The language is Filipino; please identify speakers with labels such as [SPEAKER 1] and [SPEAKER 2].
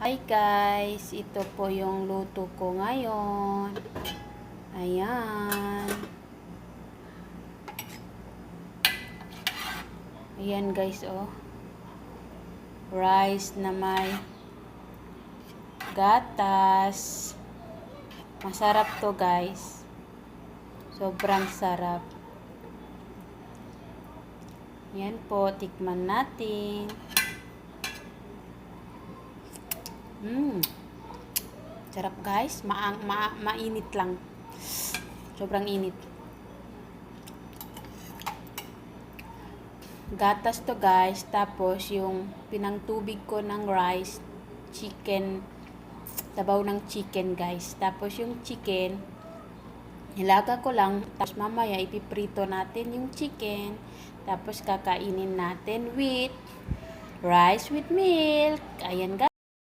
[SPEAKER 1] Hi guys, ito po yung luto ko ngayon. Ayan. Ayan guys, oh. Rice na may gatas. Masarap to guys. Sobrang sarap. Ayan po, tikman natin. Sarap guys, mainit lang. Sobrang init. Gatas to guys, tapos yung pinangtubig ko ng rice, chicken, sabaw ng chicken guys. Tapos yung chicken, nilaga ko lang, tapos mamaya ipiprito natin yung chicken. Tapos kakainin natin with rice with milk. Ayan guys.